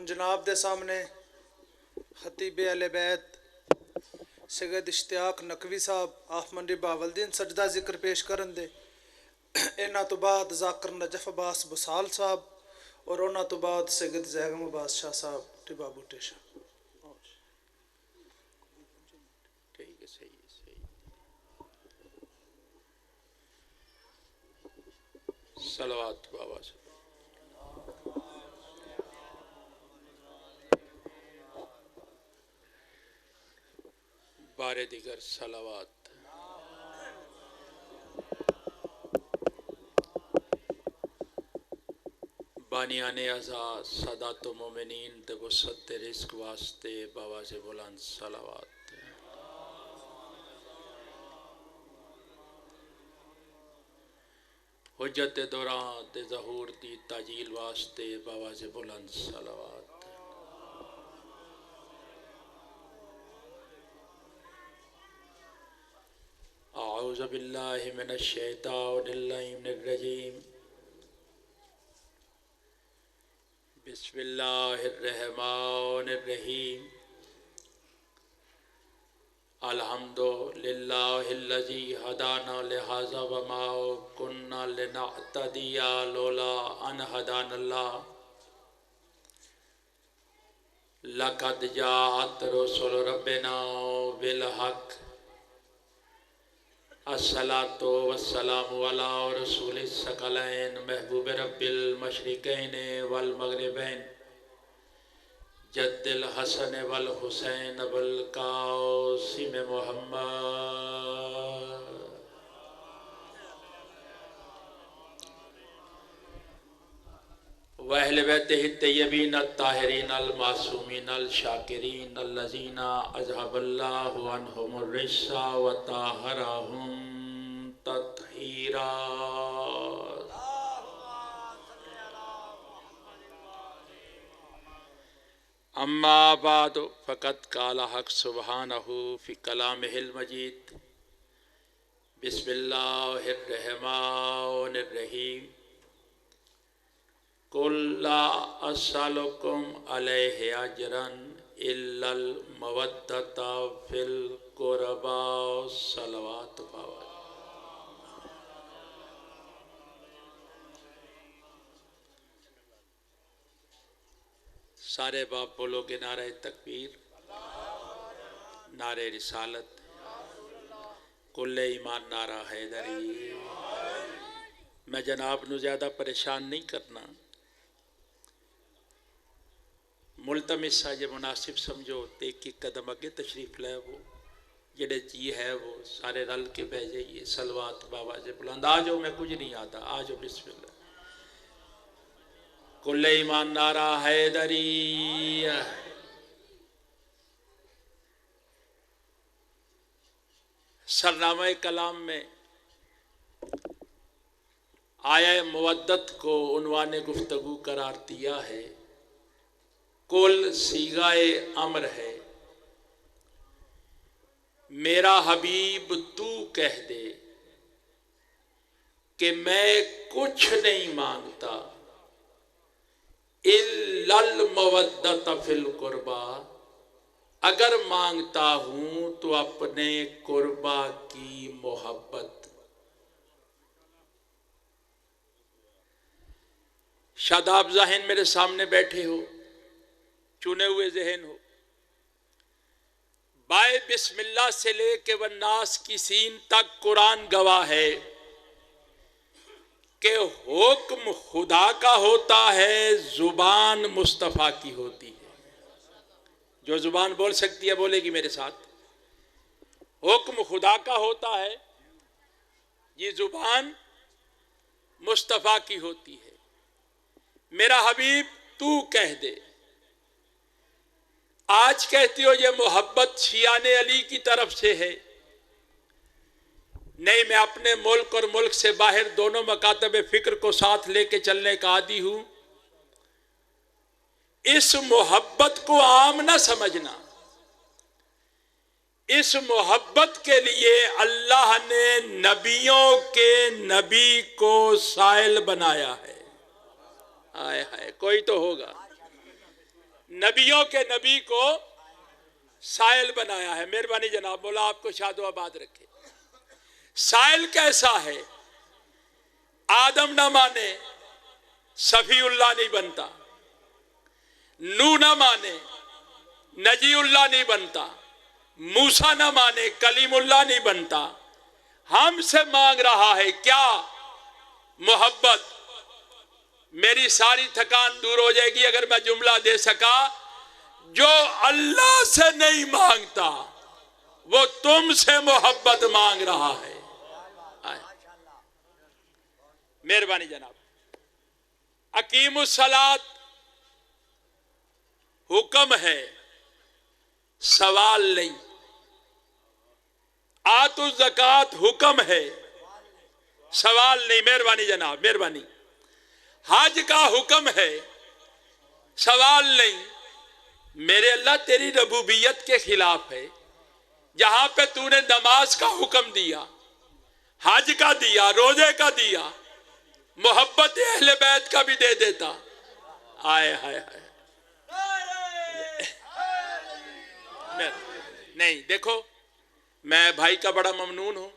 हुन जनाब दे सामने खतीब अहले बैत सैयद इश्तियाक नकवी साहब आफ मंडी बहावलदीन सजदा जिक्र पेश करन दे। इन्हां तो बाद जाकर नजफ अब्बास बसाल साहब और उन्हां तो बाद सैयद जैगम अब्बास शाह साहब टिबा बूटेशा। ठीक है, सही है, सही। सलवात बाबा से बारे दिगर सलावात। बानियाने अज़ा सदात मोमिनीन ते वसत रिस्क वास्ते बाबा से बुलंद सलावात। हुज्जत दौरान ते ज़हूर दी ताजील वास्ते बाबा से बुलंद सलावात। औज़ु बिल्लाहि मिनश शैतानिर रजीम। बिस्मिल्लाहिर रहमानिर रहीम। अल्हम्दुलिल्लाहिल्लज़ी हदाना लिहाज़ा वमा कुन्ना लिनहतदिया लौला अन हदानल्लाह। लक़द जाअत रुसुलु रब्बिना बिल हक़। अस्सलातु वस्सलामु अला रसूलिस सकलैन महबूब रब्बिल मशरिकैन वल मग़रिबैन जद्दिल हसन वल हुसैन वल कासिम मुहम्मद। व अहले बैतिहि तय्यबीन अत्ताहिरीन अल मासूमीन अल शाकिरीन अल्लज़ीना अज़हबल्लाहु अन्हुमुर रिज्सा व ताहरहुम तत्हीरा। अम्मा बाद फ़क़त क़ाला हक़ सुब्हानहु फ़ी कलामिहिल मजीद। बिस्मिल्लाहिर रहमानिर रहीम। कुल ला अस्सलुकुम अलैहि अजरन इल्लल मवद्दता फ़िल क़ुरबा। सलवात बाबा। सारे बाप बोलोगे नारे तकबीर, नारे रिसालत, कुल्ले ईमान नारा हैदरी। मैं जनाब नू ज़्यादा परेशान नहीं करना। मुल्तमिस है जे मुनासिब समझो तो एक एक कदम अगे तशरीफ ले वो जेड़े जी है वो सारे रल के बह जाइए। सलवात बाबा से बुलंद। आ जाओ, मैं कुछ नहीं आता, आ जाओ। बिस्मिल्लाह। कुल्ले ईमान नारा हैदरी। सरनामा कलाम में आया मुवद्दत को उन्वाने गुफ्तगू करार दिया है। कुल सीगाए अम्र है। मेरा हबीब तू कह दे कि मैं कुछ नहीं मांगता इल्लल मवद्दत फिल कुर्बा। अगर मांगता हूं तो अपने कुर्बा की मोहब्बत। शादाब ज़हन मेरे सामने बैठे हो, चुने हुए जहन हो। बाय बिस्मिल्लाह से लेके वन्नास की सीन तक कुरान गवाह है कि हुक्म खुदा का होता है, जुबान मुस्तफ़ा की होती है। जो जुबान बोल सकती है बोलेगी मेरे साथ। हुक्म खुदा का होता है, ये जुबान मुस्तफ़ा की होती है। मेरा हबीब तू कह दे। आज कहती हो ये मोहब्बत शियाने अली की तरफ से है। नहीं, मैं अपने मुल्क और मुल्क से बाहर दोनों मकातब फिक्र को साथ लेके चलने का आदी हूं। इस मोहब्बत को आम ना समझना। इस मोहब्बत के लिए अल्लाह ने नबियों के नबी को साइल बनाया है। आए हाय, कोई तो होगा। नबियों के नबी को साइल बनाया है। मेहरबानी जनाब, बोला आपको शादो आबाद रखे। साइल कैसा है? आदम ना माने सफीउल्लाह नहीं बनता, नू ना माने नजीउल्लाह नहीं बनता, मूसा ना माने कलीमुल्लाह नहीं बनता। हमसे मांग रहा है क्या? मोहब्बत। मेरी सारी थकान दूर हो जाएगी अगर मैं जुमला दे सका। जो अल्लाह से नहीं मांगता वो तुमसे मोहब्बत मांग रहा है। मेहरबानी जनाब। अकीमुस्सलात हुक्म है, सवाल नहीं। आतु ज़कात हुक्म है, सवाल नहीं। मेहरबानी जनाब, मेहरबानी। हज का हुक्म है, सवाल नहीं। मेरे अल्लाह तेरी रबूबियत के खिलाफ है। जहां पे तूने नमाज का हुक्म दिया, हज का दिया, रोजे का दिया, मोहब्बत अहले बैत का भी दे देता। आए हाय हाय। नहीं, देखो मैं भाई का बड़ा ममनून हूं।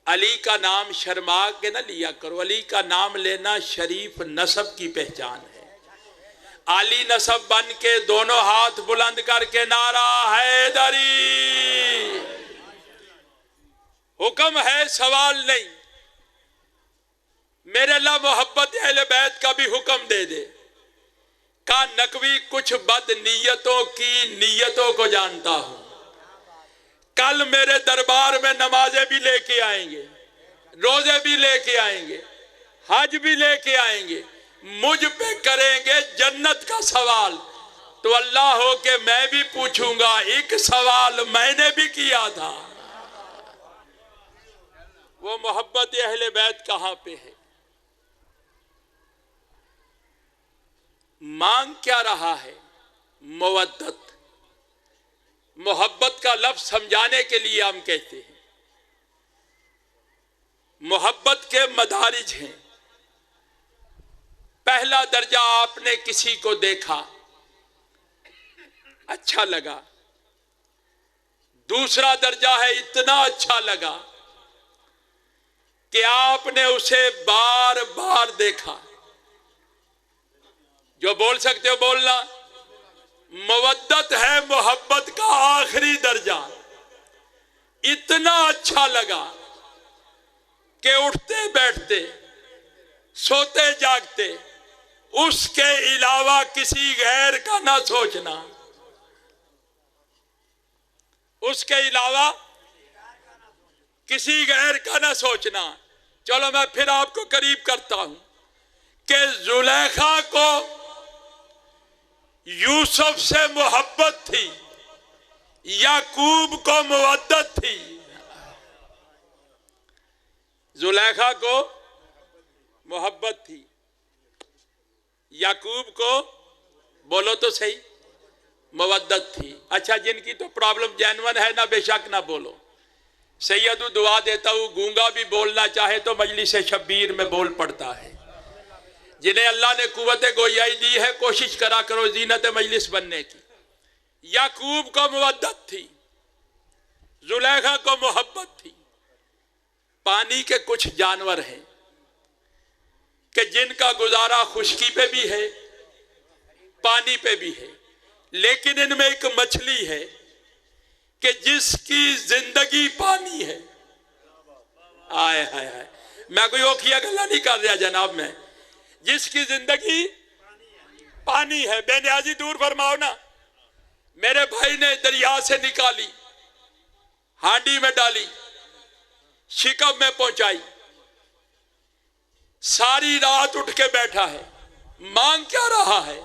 अली का नाम शर्मा के ना लिया करो। अली का नाम लेना शरीफ नसब की पहचान है। अली नसब बन के दोनों हाथ बुलंद करके नारा हैदरी। हुक्म है, सवाल नहीं। मेरे अल्लाह मोहब्बत अहले बैत का भी हुक्म दे दे। का नकवी कुछ बद नीयतों की नीयतों को जानता हूं। कल मेरे दरबार में नमाजें भी लेके आएंगे, रोजे भी लेके आएंगे, हज भी लेके आएंगे, मुझ पे करेंगे जन्नत का सवाल। तो अल्लाह हो के मैं भी पूछूंगा, एक सवाल मैंने भी किया था। वो मोहब्बत अहले बैत कहां पे है? मांग क्या रहा है? मवद्दत। मोहब्बत का लफ्ज समझाने के लिए हम कहते हैं। मोहब्बत के मदारिज हैं। पहला दर्जा, आपने किसी को देखा, अच्छा लगा। दूसरा दर्जा है इतना अच्छा लगा कि आपने उसे बार बार देखा। जो बोल सकते हो बोलना। मवद्दत है मोहब्बत का आखिरी दर्जा। इतना अच्छा लगा कि उठते बैठते, सोते जागते उसके अलावा किसी गैर का ना सोचना। उसके अलावा किसी गैर का ना सोचना। चलो मैं फिर आपको करीब करता हूं कि जुलेखा को यूसुफ से मोहब्बत थी, याकूब को मवद्दत थी। जुलेखा को मोहब्बत थी, याकूब को बोलो तो सही मवद्दत थी। अच्छा, जिनकी तो प्रॉब्लम जेन्युइन है ना, बेशक ना बोलो। सैयदू दुआ देता हूं, गूंगा भी बोलना चाहे तो मजलिस शब्बीर में बोल पड़ता है। जिन्हें अल्लाह ने कुव्वत गोयाई दी है, कोशिश करा करो जीनत मजलिस बनने की। याकूब को मवद्दत थी, जुलेखा को मोहब्बत थी। पानी के कुछ जानवर हैं कि जिनका गुजारा खुश्की पे भी है, पानी पे भी है, लेकिन इनमें एक मछली है कि जिसकी जिंदगी पानी है। आए हाय हाय, मैं कोई ओखिया गल्ला नहीं कर रहा जनाब, मैं जिसकी जिंदगी पानी है। बेनियाजी दूर फरमाओ ना। मेरे भाई ने दरिया से निकाली, हांडी में डाली, शिकम में पहुंचाई, सारी रात उठ के बैठा है। मांग क्या रहा है?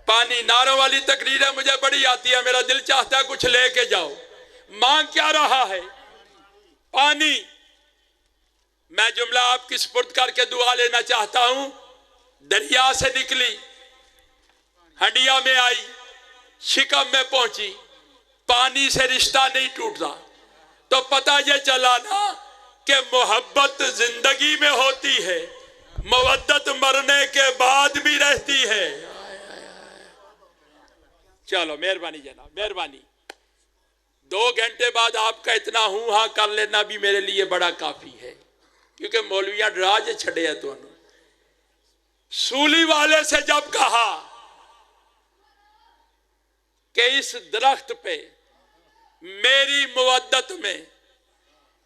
पानी। नारों वाली तकरीरें मुझे बड़ी आती है, मेरा दिल चाहता है कुछ लेके जाओ। मांग क्या रहा है? पानी। मैं जुमला आपकी सुपुर्द करके दुआ लेना चाहता हूं। दरिया से निकली, हंडिया में आई, शिकम में पहुंची, पानी से रिश्ता नहीं टूटता। तो पता ये चला ना कि मोहब्बत जिंदगी में होती है, मवद्दत मरने के बाद भी रहती है। चलो मेहरबानी जनाब, मेहरबानी। 2 घंटे बाद आपका इतना हूं हाँ कर लेना भी मेरे लिए बड़ा काफी है, क्योंकि मौलवियां डरा जे छड़े है। तो सूली वाले से जब कहा कि इस दरख्त पे मेरी मुवद्दत में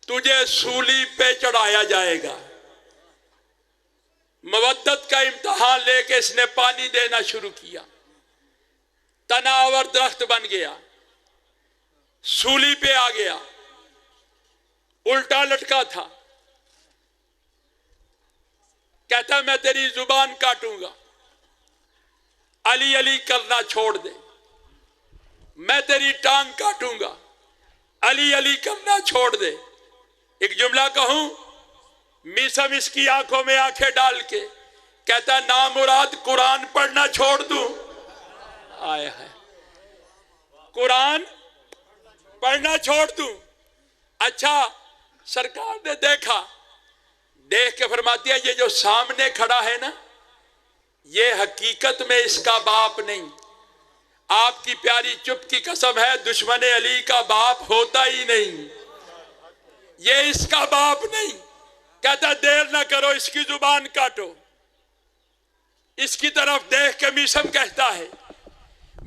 तुझे सूली पे चढ़ाया जाएगा, मुवद्दत का इम्तिहान लेके इसने पानी देना शुरू किया। तनावर दरख्त बन गया, सूली पे आ गया, उल्टा लटका था। कहता मैं तेरी जुबान काटूंगा, अली अली करना छोड़ दे। मैं तेरी टांग काटूंगा, अली अली करना छोड़ दे। एक जुमला कहूं, मीसम इसकी आंखों में आंखें डाल के कहता नामुराद कुरान पढ़ना छोड़ दूं। आया है, कुरान पढ़ना छोड़ दूं। अच्छा, सरकार ने देखा, देख के फरमाती है ये जो सामने खड़ा है ना, ये हकीकत में इसका बाप नहीं। आपकी प्यारी चुप की कसम है, दुश्मन अली का बाप होता ही नहीं, ये इसका बाप नहीं। कहता देर ना करो, इसकी जुबान काटो। इसकी तरफ देख के मीसम कहता है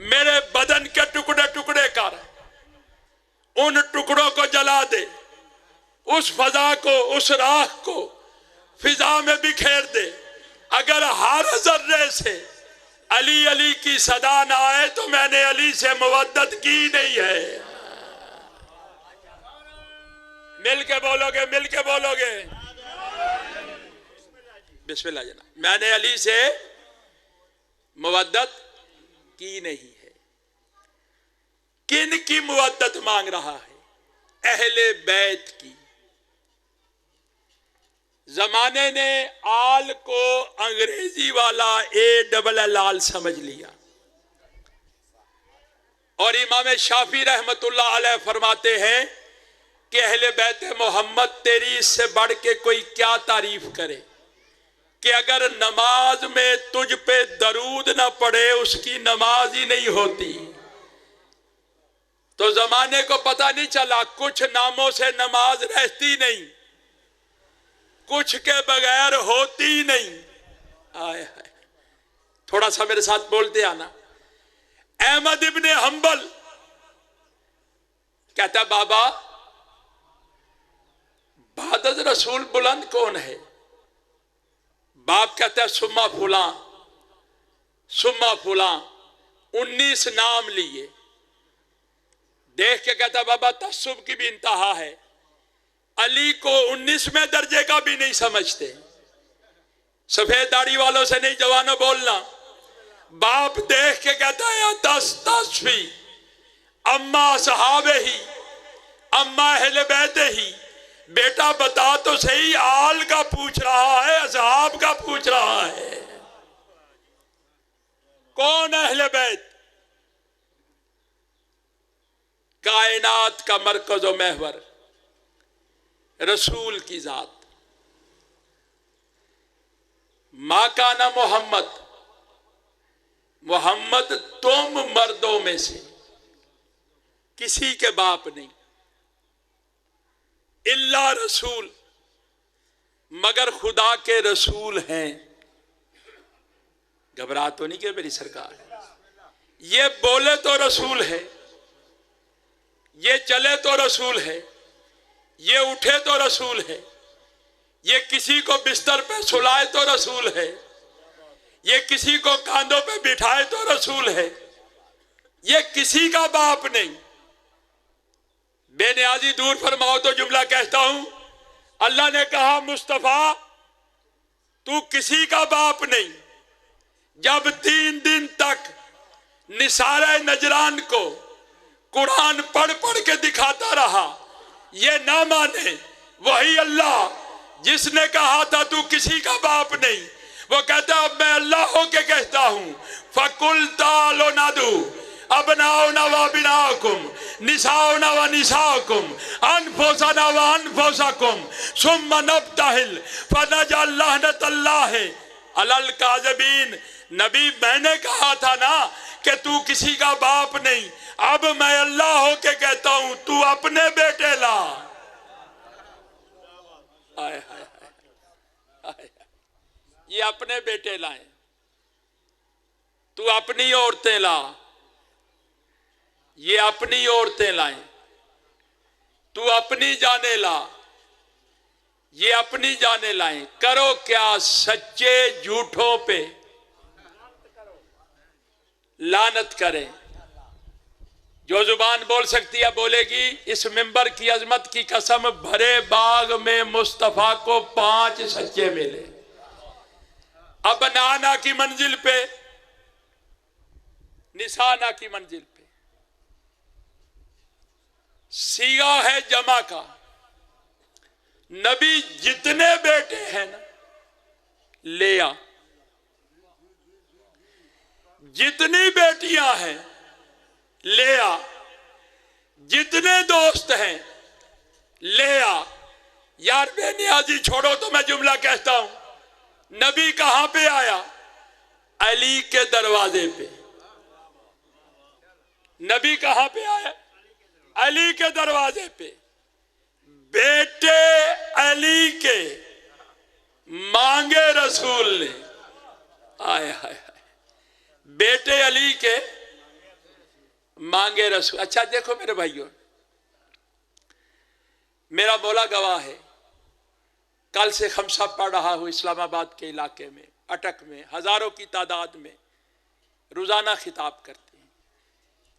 मेरे बदन के टुकड़े टुकड़े कर, उन टुकड़ों को जला दे, उस फजा को, उस राख को फिजा में बिखेर दे। अगर हर जर्रे से अली अली की सदा ना आए तो मैंने अली से मुवद्दत की नहीं है। मिल के बोलोगे, मिल के बोलोगे। बिस्मिल्लाह जनाब। मैंने अली से मुवद्दत की नहीं है। किन की मुवद्दत मांग रहा है? अहले बैत की। जमाने ने आल को अंग्रेजी वाला ALL समझ लिया, और इमाम शाफी रहमतुल्लाह अलैह फरमाते हैं कि अहले बैत मोहम्मद तेरी इससे बढ़ के कोई क्या तारीफ करे कि अगर नमाज में तुझ पे दरूद ना पड़े उसकी नमाज ही नहीं होती। तो जमाने को पता नहीं चला, कुछ नामों से नमाज रहती नहीं, कुछ के बगैर होती नहीं। आए है, थोड़ा सा मेरे साथ बोलते आना। अहमद इब्ने हंबल कहता बाबा बादल रसूल बुलंद कौन है? बाप कहता है सुम्मा फुला, सुम्मा फुला। 19 नाम लिए। देख के कहता बाबा तस्सुब की भी इंतहा है। अली को 19वें दर्जे का भी नहीं समझते। सफेद दाढ़ी वालों से नहीं जवानों बोलना। बाप देख के कहता है 10 तस्वी अम्मा सहाबे ही अम्मा अहले बैत ही। बेटा बता तो सही, आल का पूछ रहा है, असहाब का पूछ रहा है। कौन अहले बैत? कायनात का मरकज व महवर रसूल की जात। मां का ना मोहम्मद, मोहम्मद तुम मर्दों में से किसी के बाप नहीं। इल्ला रसूल, मगर खुदा के रसूल हैं। घबरा तो नहीं कि मेरी सरकार? ये बोले तो रसूल है, ये चले तो रसूल है, ये उठे तो रसूल है, ये किसी को बिस्तर पे सुलाए तो रसूल है, ये किसी को कांधों पे बिठाए तो रसूल है। ये किसी का बाप नहीं। बेनियाजी दूर फरमाओ तो जुमला कहता हूं, अल्लाह ने कहा मुस्तफा तू किसी का बाप नहीं। जब 3 दिन तक निसारे नजरान को कुरान पढ़ पढ़ के दिखाता रहा, ये ना माने, वही अल्लाह जिसने कहा था तू किसी का बाप नहीं, वो कहता अब मैं अल्लाह होके कहता हूं फकुल तालो नादू अबनाओ नवा बिनाकुम निसाओ नवा निसाकुम अनफोसा नवा अनफोसाकुम सुम्मा नब्ताहिल फनजअल लहनतल्लाह अलल काज़िबीन। नबी मैंने कहा था ना कि तू किसी का बाप नहीं, अब मैं अल्लाह होके कहता हूं तू अपने बेटे ला। आए हाय हाय, ये अपने बेटे लाए, तू अपनी औरतें ला, ये अपनी औरतें लाएं, तू अपनी जाने ला, ये अपनी जाने लाएं। करो क्या सच्चे झूठों पे लानत करें। जो जुबान बोल सकती है बोलेगी। इस मिंबर की अजमत की कसम, भरे बाग में मुस्तफा को 5 सच्चे मिले। अब नाना की मंजिल पे, निशाना की मंजिल पे सीगा है जमा का। नबी जितने बेटे हैं ना ले आ, जितनी बेटियां हैं ले आ, जितने दोस्त हैं ले आ। यार बेनियाजी छोड़ो तो मैं जुमला कहता हूं। नबी कहां पे आया? अली के दरवाजे पे। नबी कहां पे आया? अली के दरवाजे पे। बेटे अली के मांगे रसूल ने। आए हाय हाय, बेटे अली के मांगे रसूल। अच्छा देखो मेरे भाइयों, मेरा मौला गवाह है, कल से खमसा पढ़ रहा हूं इस्लामाबाद के इलाके में, अटक में हजारों की तादाद में रोजाना खिताब करते हैं।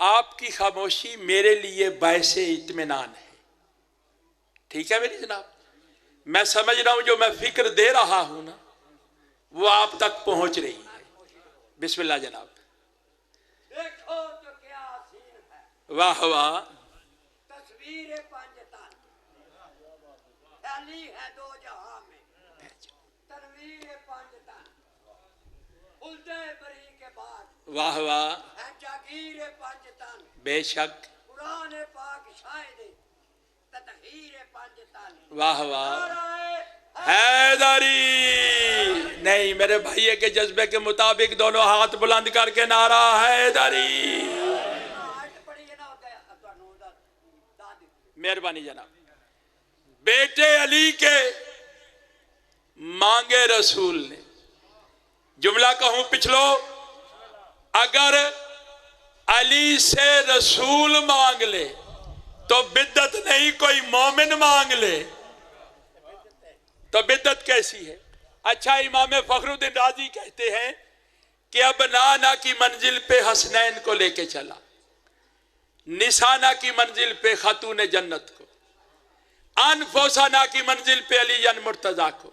आपकी खामोशी मेरे लिए बायसे इत्मीनान है। ठीक है मेरी जनाब, मैं समझ रहा हूं जो मैं फिक्र दे रहा हूं ना वो आप तक पहुंच रही है। बिस्मिल्लाह जनाब। देखो तो क्या सीन है। वाह वाह। तस्वीर पंजतन, अली है दो जहां में। तस्वीर पंजतन, उल्टे बरी के बाद। वाह वाह। है जागीर पंजतन, बेशक। कुरान पाक शायद ततहीर पंजतन। वाह वाह। हैदरी। नहीं, मेरे भाई के जज्बे के मुताबिक दोनों हाथ बुलंद करके नारा हैदरी। मेहरबानी जनाब। बेटे अली के मांगे रसूल ने। जुमला कहूं पिछलो, अगर अली से रसूल मांग ले तो बिद्दत नहीं, कोई मोमिन मांग ले तो बिद्दत कैसी है? अच्छा, इमाम फखरुद्दीन राजी कहते हैं कि अब नाना की मंजिल पे हसनैन को लेके चला, निशाना की मंजिल पे खातून जन्नत को, अनफोसाना की मंजिल पे अली जन मुर्तजा को।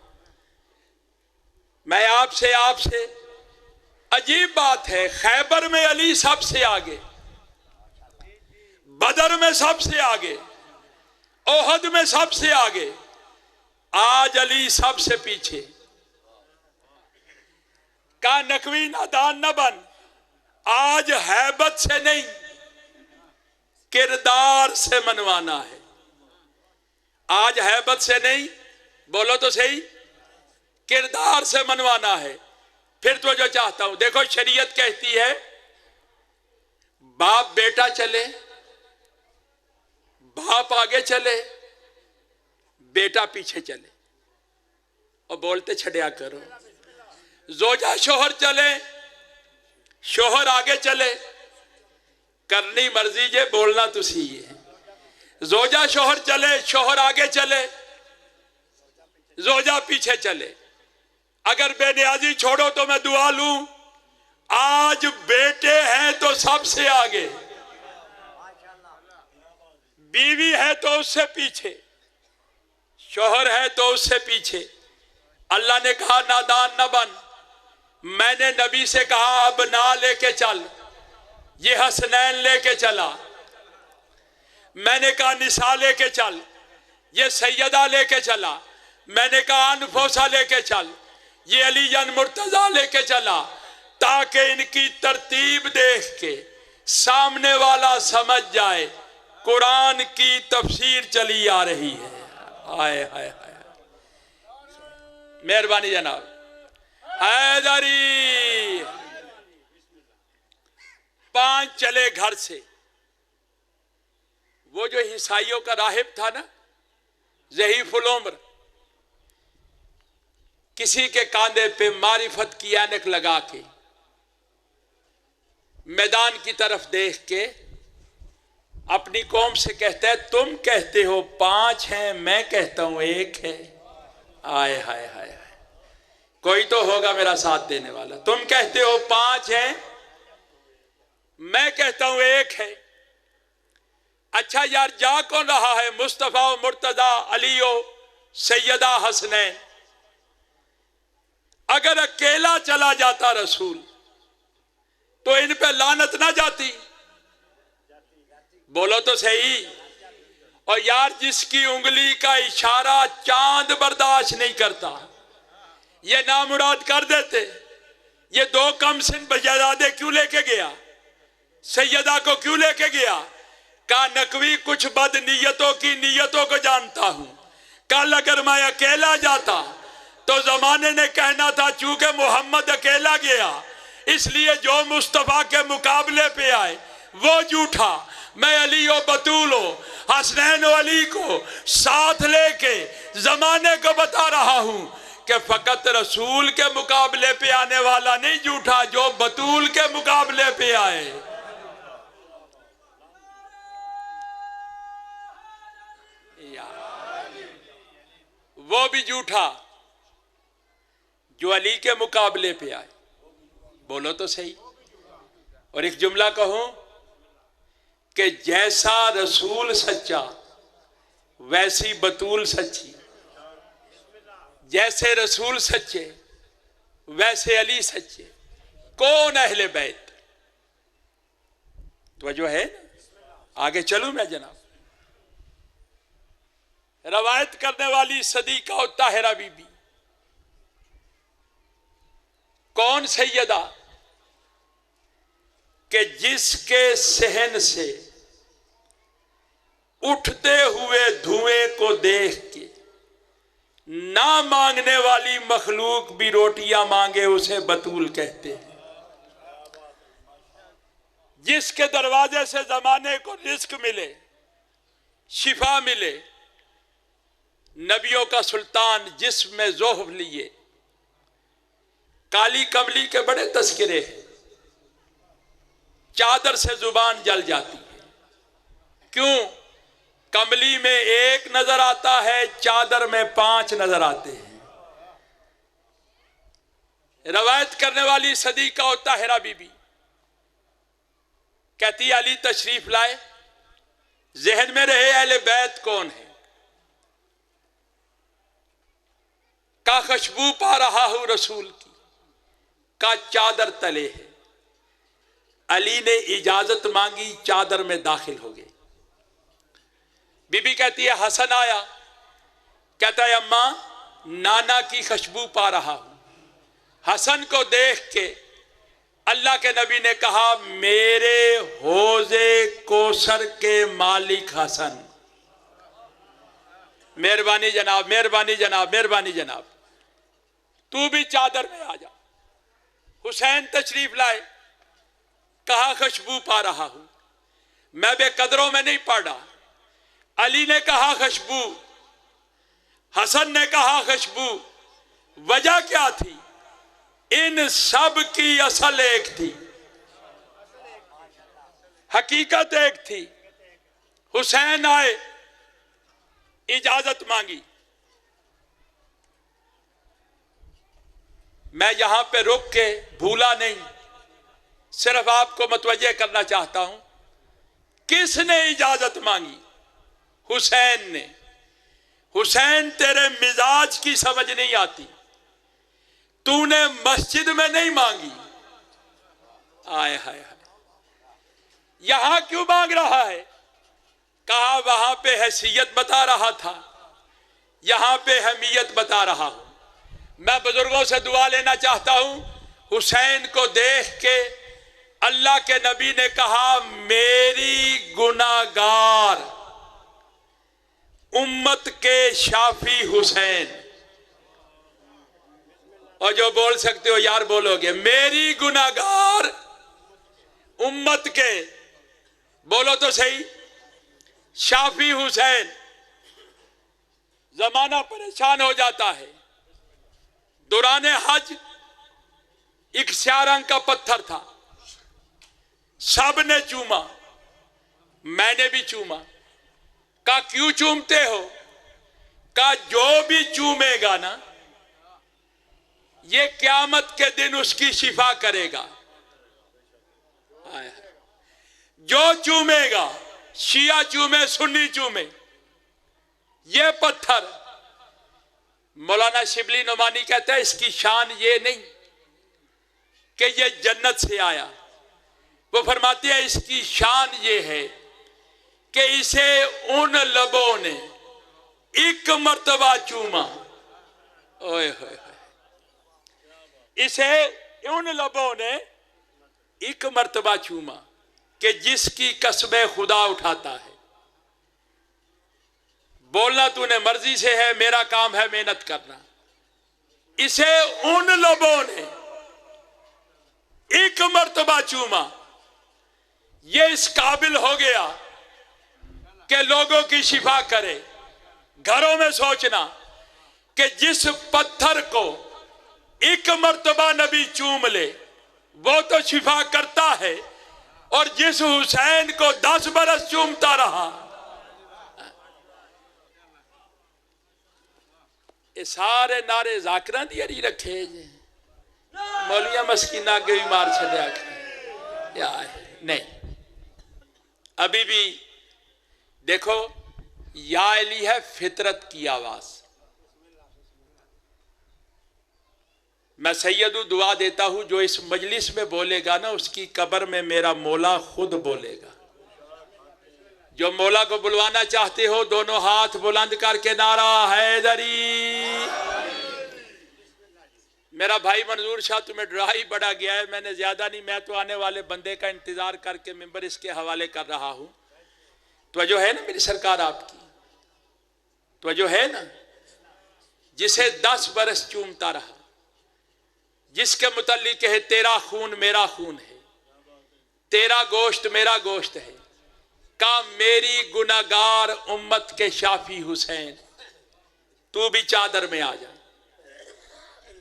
मैं आपसे अजीब बात है, खैबर में अली सबसे आगे, बदर में सबसे आगे, ओहद में सबसे आगे, आज अली सबसे पीछे। का नकवी नादान न बन, आज हैबत से नहीं किरदार से मनवाना है। आज हैबत से नहीं, बोलो तो सही, किरदार से मनवाना है। फिर तो जो चाहता हूं, देखो शरीयत कहती है बाप बेटा चले, बाप आगे चले, बेटा पीछे चले, और बोलते छड़िया करो। जोजा शोहर चले, शोहर आगे चले, करनी मर्जी जे, बोलना तुसी है। जोजा शोहर चले, शोहर आगे चले, जोजा पीछे चले। अगर बेनियाजी छोड़ो तो मैं दुआ लूं, आज बेटे हैं तो सबसे आगे, बीवी है तो उससे पीछे, शोहर है तो उससे पीछे। अल्लाह ने कहा नादान न बन। मैंने नबी से कहा अब ना लेके चल, ये हसनैन लेके चला। मैंने कहा निसा लेके चल, ये सैयदा लेके चला। मैंने कहा अनफोसा लेके चल, ये अली जन मुर्तजा लेके चला, ताकि इनकी तरतीब देख के सामने वाला समझ जाए कुरान की तफसीर चली आ रही है। हाय हाय हाय, मेहरबानी जनाब। हैदरी। 5 चले घर से। वो जो ईसाइयों का राहिब था ना, ज़हीफुल उम्र, किसी के कांधे पे मारिफत की ऐनक लगा के मैदान की तरफ देख के अपनी कौम से कहता है, तुम कहते हो 5 हैं, मैं कहता हूं 1 है। आए हाय हाय हाय, कोई तो होगा मेरा साथ देने वाला। तुम कहते हो 5 हैं, मैं कहता हूं 1 है। अच्छा यार, जा कौन रहा है? मुस्तफा, मुर्तजा, अलीओ, सैयदा हसनैन। अगर अकेला चला जाता रसूल तो इन पे लानत ना जाती? बोलो तो सही। और यार, जिसकी उंगली का इशारा चांद बर्दाश्त नहीं करता, ये नामुराद कर देते। ये 2 कमसिन बजादे क्यों लेके गया? सैयदा को क्यों लेके गया? का नकवी कुछ बद नीयतों की नीयतों को जानता हूं। कल अगर मैं अकेला जाता तो जमाने ने कहना था चूंकि मोहम्मद अकेला गया इसलिए जो मुस्तफा के मुकाबले पे आए वो झूठा। मैं अली और बतूलो, हसनैन और अली को साथ लेके जमाने को बता रहा हूं कि फकत रसूल के मुकाबले पे आने वाला नहीं झूठा, जो बतूल के मुकाबले पे आए। वो भी झूठा जो अली के मुकाबले पे आए। बोलो तो सही। और एक जुमला कहूं कि जैसा रसूल सच्चा वैसी बतूल सच्ची, जैसे रसूल सच्चे वैसे अली सच्चे। कौन अहले बैत? तो जो है ना, आगे चलूं मैं जनाब। रवायत करने वाली सदीका और ताहिरा बीबी। कौन सैयदा कि जिसके सहन से उठते हुए धुएं को देख के ना मांगने वाली मखलूक भी रोटियां मांगे उसे बतूल कहते हैं। जिसके दरवाजे से जमाने को रिस्क मिले, शिफा मिले। नबियों का सुल्तान जिसमें ज़ोहब लिए, काली कमली के बड़े तस्करे हैं। चादर से जुबान जल जाती है। क्यों? कमली में 1 नजर आता है, चादर में 5 नजर आते हैं। रवायत करने वाली सदीका और ताहिरा बीबी कहती अली तशरीफ लाए, जहन में रहे अहले बैत कौन है। का खुशबू पा रहा हूं रसूल की, का चादर तले है। अली ने इजाजत मांगी, चादर में दाखिल हो गए। बीबी कहती है हसन आया, कहता है अम्मा नाना की खुशबू पा रहा हूं। हसन को देख के अल्लाह के नबी ने कहा, मेरे हौजे कोसर के मालिक हसन। मेहरबानी जनाब, मेहरबानी जनाब, मेहरबानी जनाब, तू भी चादर में आ जा। हुसैन तशरीफ लाए, कहा खुशबू पा रहा हूं। मैं बेकदरों में नहीं पड़ा। अली ने कहा खुशबू, हसन ने कहा खुशबू। वजह क्या थी? इन सब की असल एक थी, हकीकत एक थी। हुसैन आए, इजाजत मांगी। मैं यहां पे रुक के भूला नहीं, सिर्फ आपको मतवज्जे करना चाहता हूं। किसने इजाजत मांगी? हुसैन ने। हुसैन, तेरे मिजाज की समझ नहीं आती, तूने मस्जिद में नहीं मांगी। आए हाय हाय, यहां क्यों मांग रहा है? कहा वहां पे हैसियत बता रहा था, यहां पे हमीयत बता रहा हूं। मैं बुजुर्गों से दुआ लेना चाहता हूं। हुसैन को देख के अल्लाह के नबी ने कहा, मेरी गुनाहगार उम्मत के शाफी हुसैन। और जो बोल सकते हो यार बोलोगे, मेरी गुनाहगार उम्मत के, बोलो तो सही, शाफी हुसैन, जमाना परेशान हो जाता है। दौराने हज एक स्यारंग का पत्थर था, सब ने चूमा, मैंने भी चूमा। कहा क्यों चूमते हो? कहा जो भी चूमेगा ना, ये क्यामत के दिन उसकी शिफा करेगा। जो चूमेगा, शिया चूमे सुन्नी चूमे, ये पत्थर, मौलाना शिबली नुमानी कहता है इसकी शान ये नहीं कि ये जन्नत से आया, वो फरमाते हैं इसकी शान ये है कि इसे उन लबों ने एक मर्तबा चूमा। ओए होए, इसे उन लबों ने एक मर्तबा चूमा कि जिसकी कसमें खुदा उठाता है। बोलना तूने मर्जी से है, मेरा काम है मेहनत करना। इसे उन लोगों ने एक मर्तबा चूमा, ये इस काबिल हो गया कि लोगों की शिफा करे। घरों में सोचना कि जिस पत्थर को एक मर्तबा नबी चूम ले वो तो शिफा करता है, और जिस हुसैन को 10 बरस चूमता रहा, ये सारे नारे जाकरा दी अड़ी रखे जे मौलिया मस्कीना अगे भी मार छड़िया यार। नहीं, अभी भी देखो, या अली है फितरत की आवाज। मैं सैयदू दुआ देता हूं जो इस मजलिस में बोलेगा ना, उसकी कब्र में मेरा मौला खुद बोलेगा। जो मौला को बुलवाना चाहते हो, दोनों हाथ बुलंद करके नारा हैदरी। मेरा भाई मंजूर शाह तुम्हें डरा ही बड़ा गया है, मैंने ज्यादा नहीं, मैं तो आने वाले बंदे का इंतजार करके मिंबर इसके हवाले कर रहा हूं। तो जो है ना मेरी सरकार आपकी, तो जो है ना, जिसे 10 बरस चूमता रहा, जिसके मुतल्लिक है तेरा खून मेरा खून है, तेरा गोश्त मेरा गोश्त है, का मेरी गुनाहगार उम्मत के शाफी हुसैन, तू भी चादर में आ जा।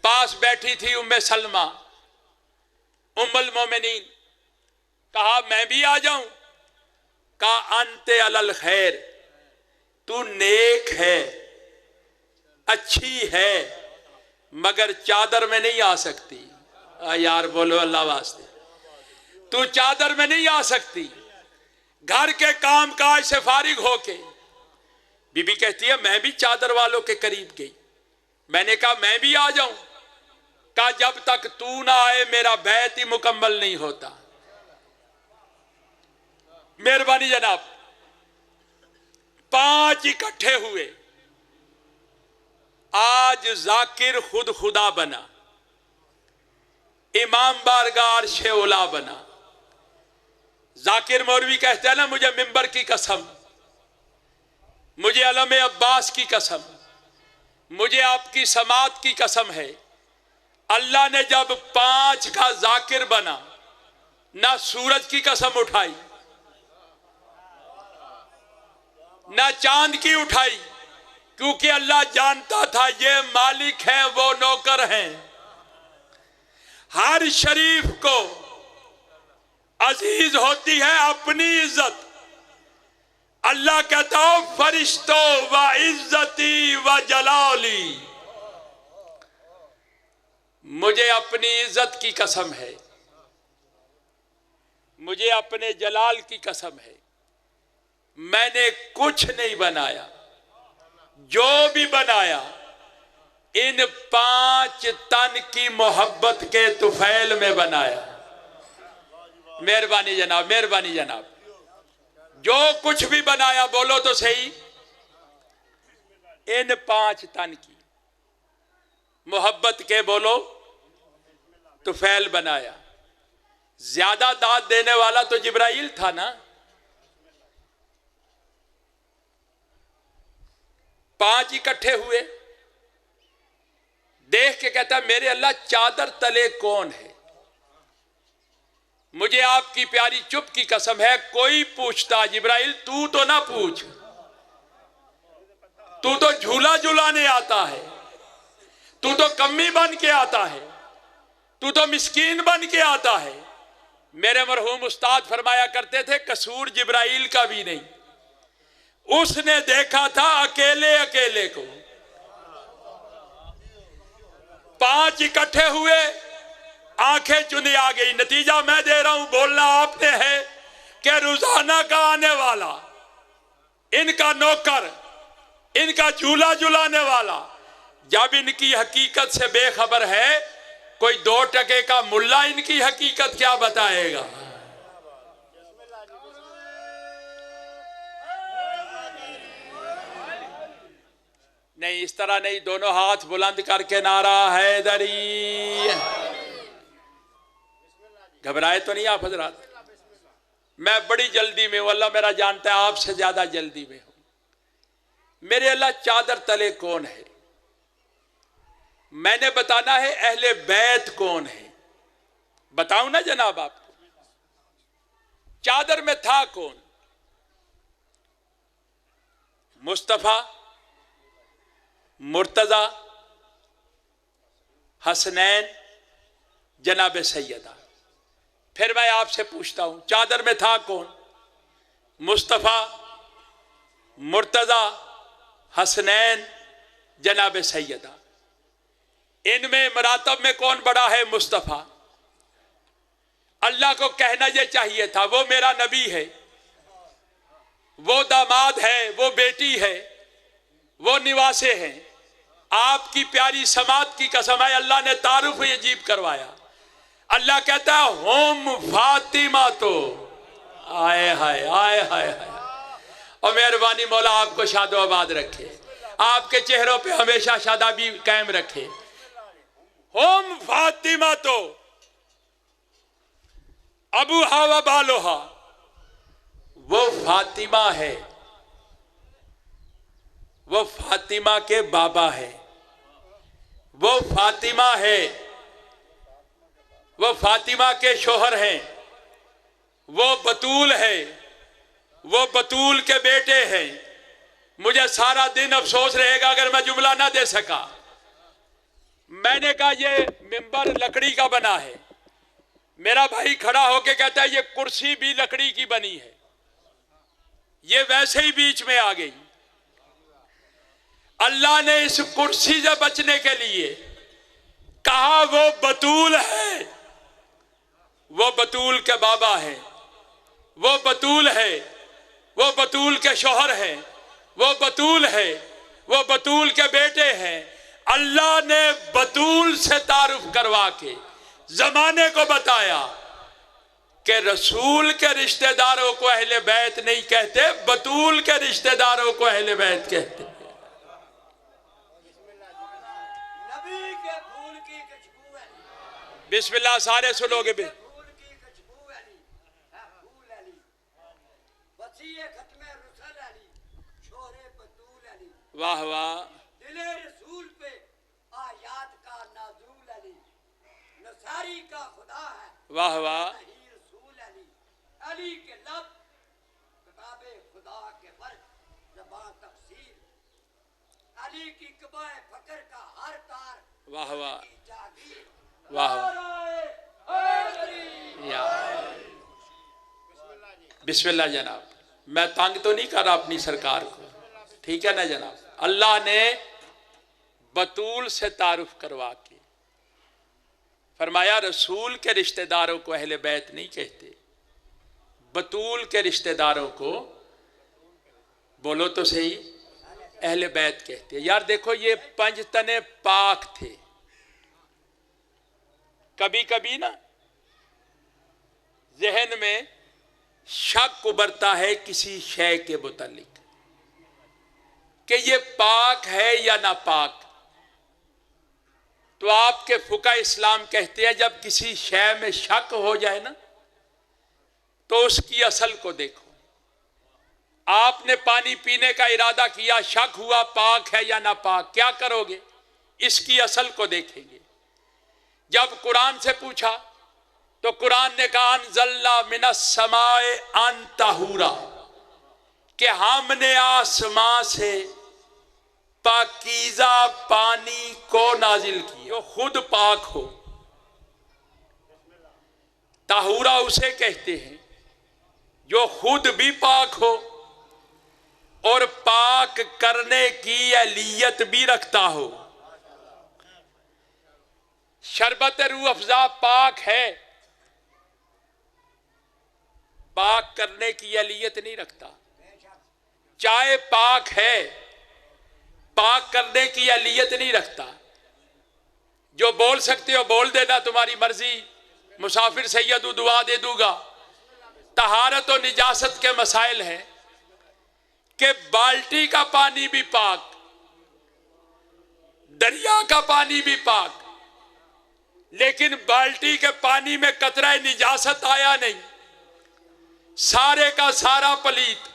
पास बैठी थी उम्मे सलमा उम्मुल मोमिनीन, कहा मैं भी आ जाऊं? कहा अंते अलल खैर, तू नेक है, अच्छी है, मगर चादर में नहीं आ सकती। यार बोलो अल्लाह वास्ते, तू चादर में नहीं आ सकती। घर के काम काज से फारिग होके बीबी कहती है मैं भी चादर वालों के करीब गई। मैंने कहा मैं भी आ जाऊं? कहा जब तक तू ना आए मेरा बैत ही मुकम्मल नहीं होता। मेहरबानी जनाब, 5 इकट्ठे हुए, आज जाकिर खुद खुदा बना, इमाम बारगाह अर्शे उला बना। जाकिर मौलवी कहते हैं ना, मुझे मिंबर की कसम, मुझे अलम अब्बास की कसम, मुझे आपकी समात की कसम है, अल्लाह ने जब 5 का जाकिर बना, ना सूरज की कसम उठाई, ना चांद की उठाई, क्योंकि अल्लाह जानता था ये मालिक हैं, वो नौकर हैं। हर शरीफ को अजीज होती है अपनी इज्जत। अल्लाह कहता हो फरिश्तों व इज्जती व जलाली, मुझे अपनी इज्जत की कसम है, मुझे अपने जलाल की कसम है, मैंने कुछ नहीं बनाया, जो भी बनाया इन 5 तन की मोहब्बत के तुफैल में बनाया। मेहरबानी जनाब, मेहरबानी जनाब, जो कुछ भी बनाया बोलो तो सही, इन 5 तन की मोहब्बत के बोलो तुफैल बनाया। ज्यादा दाद देने वाला तो जिब्राइल था ना। 5 इकट्ठे हुए, देख के कहता मेरे अल्लाह चादर तले कौन है? मुझे आपकी प्यारी चुप की कसम है, कोई पूछता जिब्राइल तू तो ना पूछ, तू तो झूला झूलाने आता है, तू तो कम्मी बन के आता है, तू तो मिस्कीन बन के आता है। मेरे मरहूम उस्ताद फरमाया करते थे कसूर जिब्राइल का भी नहीं, उसने देखा था अकेले अकेले को। 5 इकट्ठे हुए, आंखें चुनी आ गई। नतीजा मैं दे रहा हूं, बोलना आपने है कि रोजाना का आने वाला, इनका नौकर, इनका झूला झुलाने वाला, जब इनकी हकीकत से बेखबर है, कोई 2 टके का मुल्ला इनकी हकीकत क्या बताएगा। नहीं, इस तरह नहीं, दोनों हाथ बुलंद करके नारा हैदरी। घबराए तो नहीं आप हजरात? मैं बड़ी जल्दी में हूं, अल्लाह मेरा जानता है आपसे ज्यादा जल्दी में हूं। मेरे अल्लाह चादर तले कौन है? मैंने बताना है अहले बैत कौन है। बताऊं ना जनाब आपको, चादर में था कौन? मुस्तफा, मुर्तजा, हसनैन, जनाब सैयदा। फिर मैं आपसे पूछता हूं, चादर में था कौन? मुस्तफा, मुर्तजा, हसनैन, जनाब सैयदा। इनमें मरातब में कौन बड़ा है? मुस्तफा। अल्लाह को कहना यह चाहिए था, वो मेरा नबी है, वो दामाद है, वो बेटी है, वो निवासे हैं। आपकी प्यारी समात की कसम है, अल्लाह ने तारुफ अजीब करवाया। अल्लाह कहता है होम फातिमा, तो आए हाय आए हाय हाय। और मेहरबानी मौला आपको शादो आबाद रखे, आपके चेहरों पे हमेशा शादाबी कायम रखे। होम फातिमा तो अबू हावा बालोहा, वो फातिमा है, वो फातिमा के बाबा है, वो फातिमा है, वो फातिमा के शोहर हैं, वो बतूल है, वो बतूल के बेटे हैं। मुझे सारा दिन अफसोस रहेगा अगर मैं जुमला ना दे सका। मैंने कहा ये मिंबर लकड़ी का बना है, मेरा भाई खड़ा होके कहता है ये कुर्सी भी लकड़ी की बनी है। ये वैसे ही बीच में आ गई। अल्लाह ने इस कुर्सी से बचने के लिए कहा वो बतूल है, वो बतूल के बाबा है, वो बतूल है, वो बतूल के शौहर हैं, वो बतूल है, वो बतूल के बेटे हैं। अल्लाह ने बतूल से तारुफ करवा के जमाने को बताया कि रसूल के रिश्तेदारों को अहले बैत नहीं कहते, बतूल के रिश्तेदारों को अहले बैत कहते। नबी के फूल की खुशबू है, बिस्मिल्लाह सारे सुनोगे भी। फूल की खुशबू है नी, फूल है नी, वसीए खत्मे रसूल है नी, छोरे बतूल है नी। वाह वाह। दिले रसूल पे आयात का नाज़ूल है नी, नसारी का खुदा है, वाह वाह। नहीं रसूल है नी। अली के लब किताबे खुदा के वर्क, ज़बान तफसीर, अली की कबाए फकर का हर तार, वाह वाह की जागीर, वाह नाराए हैदरी। या बिस्मिल्लाह जनाब। मैं तंग तो नहीं कर रहा अपनी सरकार को, ठीक है ना जनाब। अल्लाह ने बतूल से तारुफ करवा के फरमाया रसूल के रिश्तेदारों को अहले बैत नहीं कहते, बतूल के रिश्तेदारों को बोलो तो सही अहले बैत कहते। यार देखो ये पंजतने पाक थे। कभी कभी ना जहन में शक उभरता है किसी शय के मुतालिक कि ये पाक है या ना पाक, तो आपके फुका इस्लाम कहते हैं जब किसी शय में शक हो जाए ना तो उसकी असल को देखो। आपने पानी पीने का इरादा किया, शक हुआ पाक है या ना पाक, क्या करोगे? इसकी असल को देखेंगे। जब कुरान से पूछा तो कुरान ने कहा अंजल्ला मिनस समाए अन ताहुरा, कि हमने आसमां से पाकीज़ा पानी को नाजिल किया जो खुद पाक हो। ताहुरा उसे कहते हैं जो खुद भी पाक हो और पाक करने की अहलियत भी रखता हो। शरबत रूह अफ़ज़ा पाक है, पाक करने की अहलियत नहीं रखता। चाय पाक है, पाक करने की अहलियत नहीं रखता। जो बोल सकते हो बोल देना, तुम्हारी मर्जी। मुसाफिर सैयद दुआ दे दूंगा। तहारत और निजासत के मसाइल हैं कि बाल्टी का पानी भी पाक, दरिया का पानी भी पाक, लेकिन बाल्टी के पानी में कतरा निजासत आया नहीं, सारे का सारा पलीत।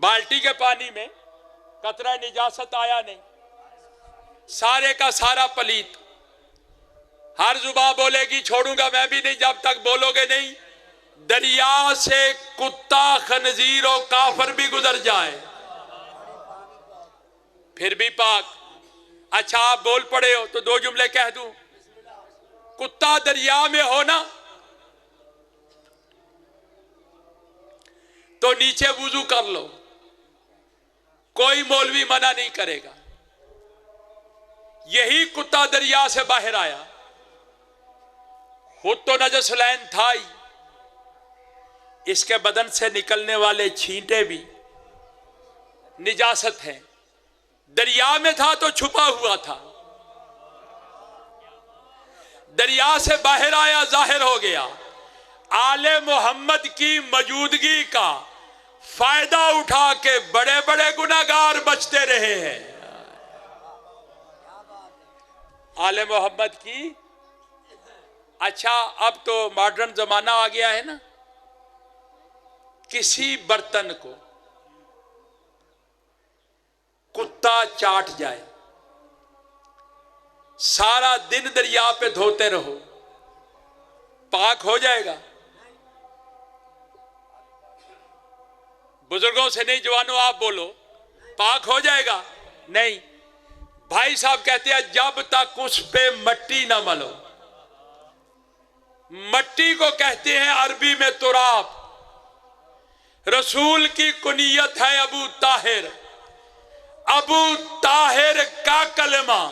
बाल्टी के पानी में कतरा निजासत आया नहीं, सारे का सारा पलीत। हर जुबान बोलेगी छोड़ूंगा मैं भी नहीं जब तक बोलोगे नहीं। दरिया से कुत्ता, खनजीर और काफर भी गुजर जाए फिर भी पाक। अच्छा आप बोल पड़े हो तो दो जुमले कह दूं। कुत्ता दरिया में हो ना तो नीचे वुजू कर लो, कोई मौलवी मना नहीं करेगा। यही कुत्ता दरिया से बाहर आया, खुद तो नजसलैन था ही, इसके बदन से निकलने वाले छींटे भी निजासत हैं। दरिया में था तो छुपा हुआ था, दरिया से बाहर आया जाहिर हो गया। आले मोहम्मद की मौजूदगी का फायदा उठा के बड़े बड़े गुनाहगार बचते रहे हैं। आले मोहम्मद की। अच्छा अब तो मॉडर्न जमाना आ गया है ना, किसी बर्तन को कुत्ता चाट जाए, सारा दिन दरिया पे धोते रहो, पाक हो जाएगा? बुजुर्गों से नहीं, जवानों आप बोलो, पाक हो जाएगा? नहीं। भाई साहब कहते हैं जब तक उस पे मट्टी ना मलो। मट्टी को कहते हैं अरबी में तुराब। रसूल की कुनियत है अबू ताहिर। अबू ताहिर का कलमा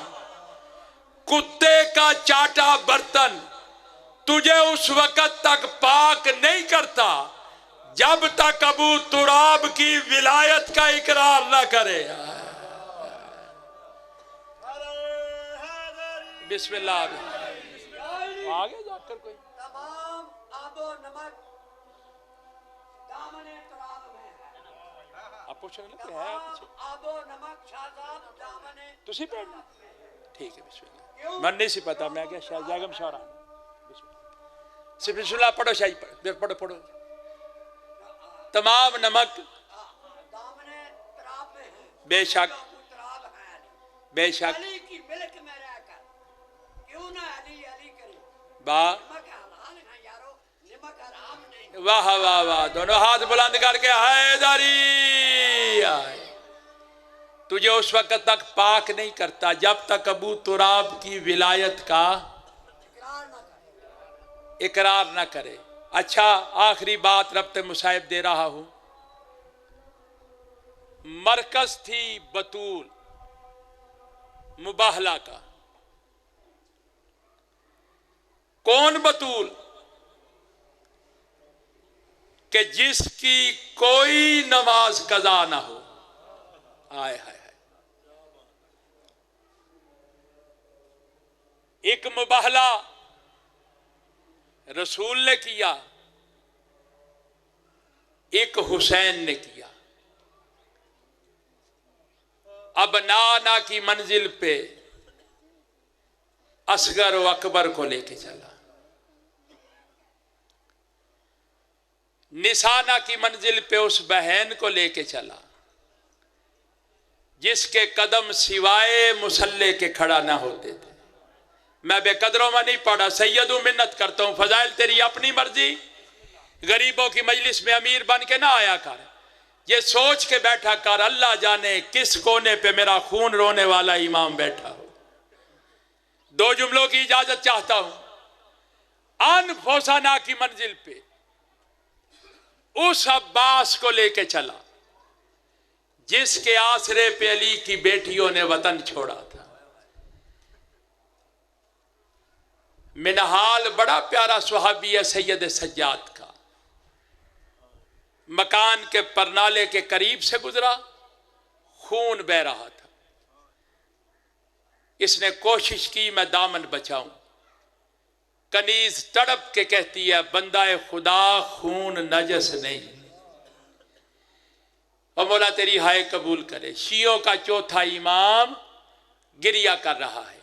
कुत्ते का चाटा बर्तन तुझे उस वक्त तक पाक नहीं करता जब तक अबू तुराब की विलायत का इकरार ना करे। बिस्मिल्लाह। आगे जाकर कोई तमाम आबो नमक दामने तुराब में है। आप पूछ रहे हैं है कुछ? आबो नमक शाहजाब दामने तुसी पे ठीक है। बिस्मिल्लाह। मन नहीं सी पता मैं क्या शाह जागम शौरा। बिस्मिल्लाह पढ़ो शाही पढ़ो पढ़ो। तमाम नमक दामने तुराब में है। बेशक तुराब है। बेशक अली की मिल्क में रहकर क्यों ना अली अली करे। बा नमक हलाल है यारो, नमक हराम नहीं। वाह वाह वाह। दोनों हाथ बुलंद करके हैदरी। तुझे उस वक्त तक पाक नहीं करता जब तक अबू तुराब की विलायत का इकरार ना करे। अच्छा आखिरी बात रब्ते मुसाहिब दे रहा हूं। मरकज थी बतूल मुबाहला का। कौन बतूल? कि जिसकी कोई नमाज कजा ना हो। आय हाय हाय। एक मुबाहला रसूल ने किया, एक हुसैन ने किया। अब नाना की मंजिल पे असगर व अकबर को लेके चला, निशाना की मंजिल पे उस बहन को लेके चला जिसके कदम सिवाय मुसल्ले के खड़ा ना होते थे। मैं बेकदरों में नहीं पढ़ा, सैयदों मिन्नत करता हूं, फजाइल तेरी अपनी मर्जी, गरीबों की मजलिस में अमीर बन के ना आया कर। ये सोच के बैठा कर, अल्लाह जाने किस कोने पे मेरा खून रोने वाला इमाम बैठा हो। दो जुमलों की इजाजत चाहता हूं। अनफोसाना की मंजिल पे उस अब्बास को लेके चला जिसके आसरे पे अली की बेटियों ने वतन छोड़ा था। मिनहाल बड़ा प्यारा सुहाबी है सैयद सज्जाद का। मकान के परनाले के करीब से गुजरा, खून बह रहा था। इसने कोशिश की मैं दामन बचाऊं। कनीज तड़प के कहती है, बंदाए खुदा खून नजस नहीं, और मौला तेरी हाय कबूल करे। शियों का चौथा इमाम गिरिया कर रहा है।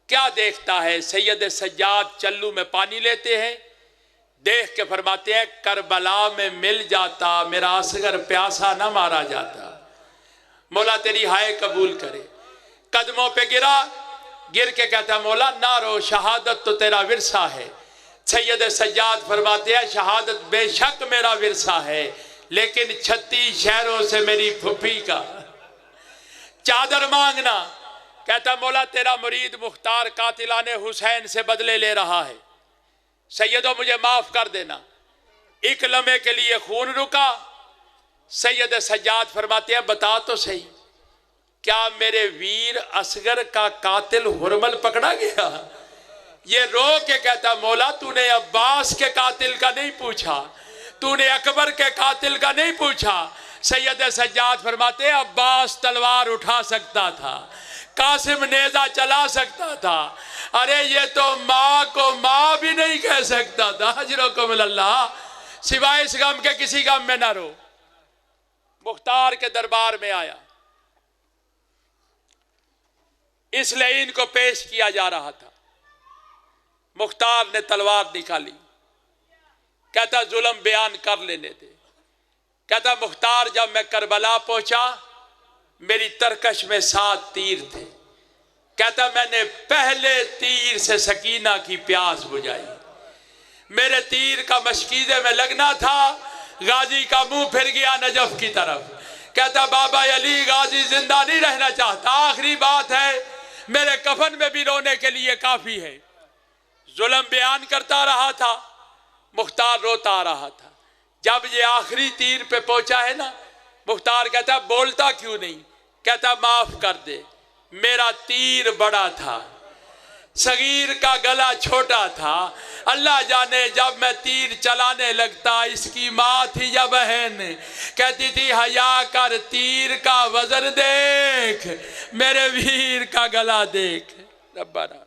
क्या देखता है? सैयद सज्जाद चल्लू में पानी लेते हैं, देख के फरमाते हैं, करबला में मिल जाता मेरा असगर प्यासा ना मारा जाता। मौला तेरी हाय कबूल करे। कदमों पे गिरा, गिर के कहता, मौला ना रो, शहादत तो तेरा विरसा है। सैयद सज्जाद फरमाते हैं, शहादत बेशक मेरा विरसा है, लेकिन 36 शहरों से मेरी फुफी का चादर मांगना। कहता, मौला तेरा मुरीद मुख्तार कातिलाने हुसैन से बदले ले रहा है, सैयदों मुझे माफ कर देना। एक लम्हे के लिए खून रुका। सैयद सज्जाद फरमाते हैं, बता तो सही, क्या मेरे वीर असगर का कातिल हुरमल पकड़ा गया? ये रो के कहता, मौला तूने अब्बास के कातिल का नहीं पूछा, तूने अकबर के कातिल का नहीं पूछा। सैयद सज्जाद फरमाते, अब्बास तलवार उठा सकता था, कासिम नेजा चला सकता था, अरे ये तो माँ को माँ भी नहीं कह सकता था। हजरको मिल्लाह, सिवाय इस गम के किसी गम में ना रो। मुख्तार के दरबार में आया, इसलिए इनको पेश किया जा रहा था। मुख्तार ने तलवार निकाली, कहता जुल्म बयान कर लेने दे। कहता, मुख्तार जब मैं करबला पहुंचा, मेरी तरकश में 7 तीर थे। कहता, मैंने पहले तीर से सकीना की प्यास बुझाई। मेरे तीर का मशकीज़े में लगना था, गाजी का मुंह फिर गया नजफ की तरफ। कहता, बाबा अली गाजी जिंदा नहीं रहना चाहता, आखिरी बात है, मेरे कफन में भी रोने के लिए काफी है। जुल्म बयान करता रहा था, मुख्तार रोता आ रहा था। जब ये आखिरी तीर पे पहुंचा है ना, मुख्तार कहता, बोलता क्यों नहीं? कहता, माफ कर दे, मेरा तीर बड़ा था, सगीर का गला छोटा था। अल्लाह जाने जब मैं तीर चलाने लगता, इसकी माँ थी या बहन, कहती थी, हया कर, तीर का वजन देख, मेरे वीर का गला देख। रब्बाना